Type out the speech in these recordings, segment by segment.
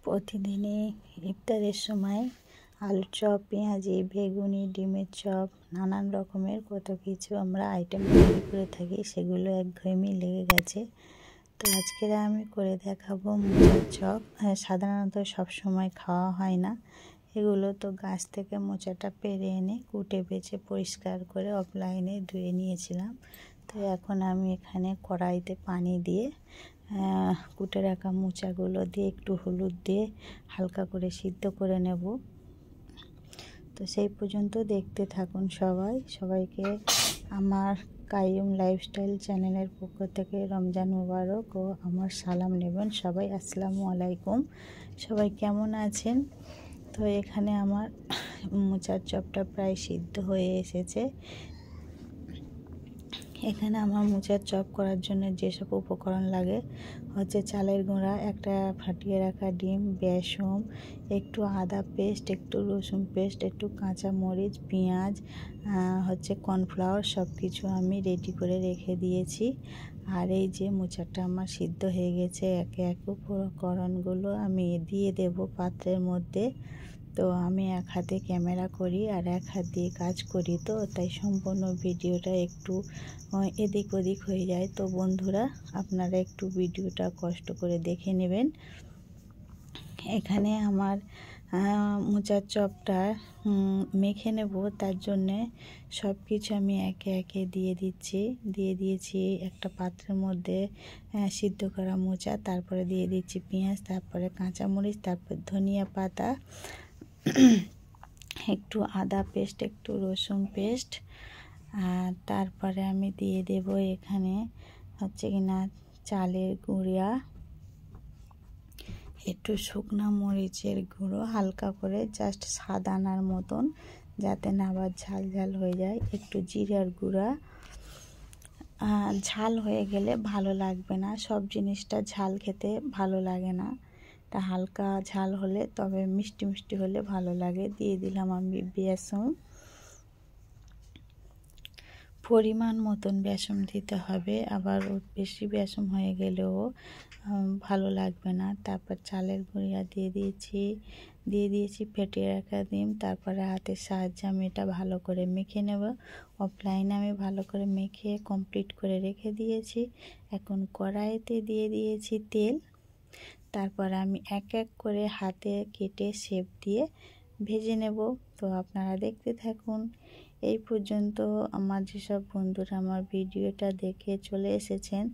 প্রতিদিনই ইফতারের সময় আলুর চপ, পেঁয়াজি, বেগুনি, ডিমের চপ, নানান রকমের কত কিছু আমরা আইটেম তৈরি করে থাকি। সেগুলো একঘেয়েমি লেগে গেছে। তো আজকে আমি করে দেখাবো মোচার চপ। সাধারণত সব সময় খাওয়া হয় না। এগুলো তো গাছ থেকে মোচাটা পেড়ে এনে কুটে বেছে পরিষ্কার করে অফলাইনে ধুয়ে নিয়েছিলাম। তো এখন আমি এখানে কড়াইতে পানি দিয়ে কুটে রাখা মোচাগুলো দিয়ে একটু হলুদ দিয়ে হালকা করে সিদ্ধ করে নেব। তো সেই পর্যন্ত দেখতে থাকুন সবাইকে আমার কাইয়ুম লাইফস্টাইল চ্যানেলের পক্ষ থেকে রমজান মুবারক ও আমার সালাম নেবেন সবাই। আসসালামু আলাইকুম। সবাই কেমন আছেন? তো এখানে আমার মোচার চপটা প্রায় সিদ্ধ হয়ে এসেছে। এখানে আমার মোচার চপ করার জন্য যেসব উপকরণ লাগে হচ্ছে চালের গুঁড়া, একটা ফাটিয়ে রাখা ডিম, বেসন, একটু আদা পেস্ট, একটু রসুন পেস্ট, একটু কাঁচা মরিচ, পেঁয়াজ, হচ্ছে কর্নফ্লাওয়ার, সব কিছু আমি রেডি করে রেখে দিয়েছি। আর এই যে মোচাটা আমার সিদ্ধ হয়ে গেছে, একে একে উপকরণগুলো আমি দিয়ে দেব পাত্রের মধ্যে। তো আমি এক হাতে ক্যামেরা করি আর এক হাত দিয়ে কাজ করি, তো তাই সম্পূর্ণ ভিডিওটা একটু এদিক ওদিক হয়ে যায়। তো বন্ধুরা, আপনারা একটু ভিডিওটা কষ্ট করে দেখে নেবেন। এখানে আমার মোচার চপটা মেখে নেব, তার জন্যে সব কিছু আমি একে একে দিয়ে দিয়েছি একটা পাত্রের মধ্যে সিদ্ধ করা মোচা, তারপরে দিয়ে দিচ্ছি পেঁয়াজ, তারপরে কাঁচামরিচ, তারপর ধনিয়া পাতা, একটু আদা পেস্ট, একটু রসুন পেস্ট, আর তারপরে আমি দিয়ে দেব এখানে হচ্ছে কিনা চালের গুঁড়া, একটু শুকনো মরিচের গুঁড়ো, হালকা করে জাস্ট স্বাদ আনার মতন, যাতে না আবার ঝাল ঝাল হয়ে যায়, একটু জিরার গুঁড়া। ঝাল হয়ে গেলে ভালো লাগবে না, সব জিনিসটা ঝাল খেতে ভালো লাগে না। তা হালকা ঝাল হলে, তবে মিষ্টি মিষ্টি হলে ভালো লাগে। দিয়ে দিলাম আমি বেসন, পরিমাণ মতন বেসন দিতে হবে, আবার বেশি বেসন হয়ে গেলেও ভালো লাগবে না। তারপর চালের গুঁড়া দিয়ে দিয়েছি ফেটিয়ে রাখা ডিম, তারপরে হাতের সাহায্যে আমি এটা ভালো করে মেখে নেব। অফলাইনে আমি ভালো করে মেখে কমপ্লিট করে রেখে দিয়েছি। এখন কড়াইতে দিয়ে দিয়েছি তেল, তারপর আমি এক এক করে হাতে কেটে শেপ দিয়ে ভেজে নেব। তো আপনারা দেখতে থাকুন। এই পর্যন্ত আমার যেসব বন্ধুরা আমার ভিডিওটা দেখে চলে এসেছেন,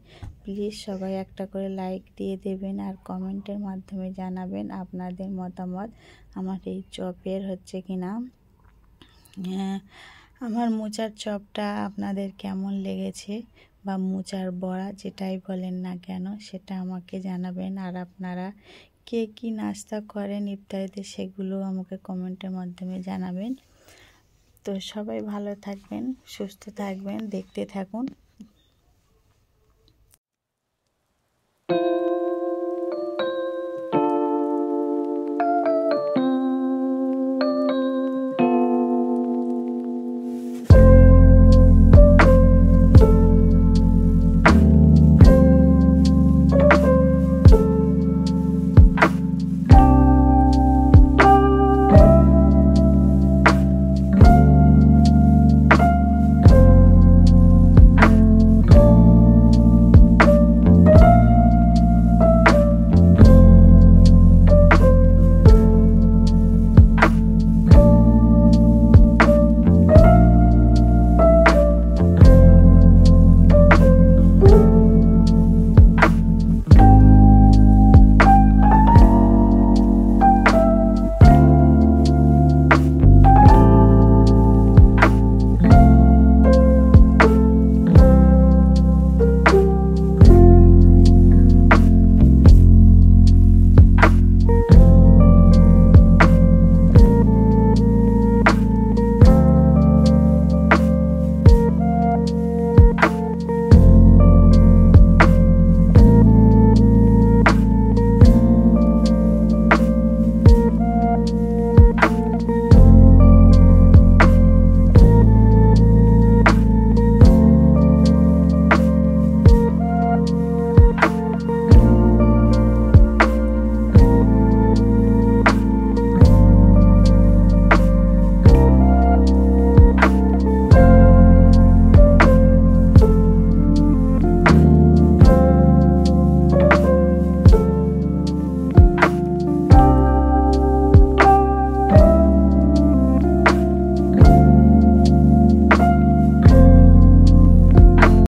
প্লিজ সবাই একটা করে লাইক দিয়ে দেবেন আর কমেন্টের মাধ্যমে জানাবেন আপনাদের মতামত আমার এই চপের হচ্ছে কিনা আমার মোচার চপটা আপনাদের কেমন লেগেছে, বা মোচার বড়া যেটাই বলেন না কেন সেটা আমাকে জানাবেন। আর আপনারা কে কী নাস্তা করেন ইফতারিতে সেগুলো আমাকে কমেন্টের মাধ্যমে জানাবেন। তো সবাই ভালো থাকবেন, সুস্থ থাকবেন, দেখতে থাকুন।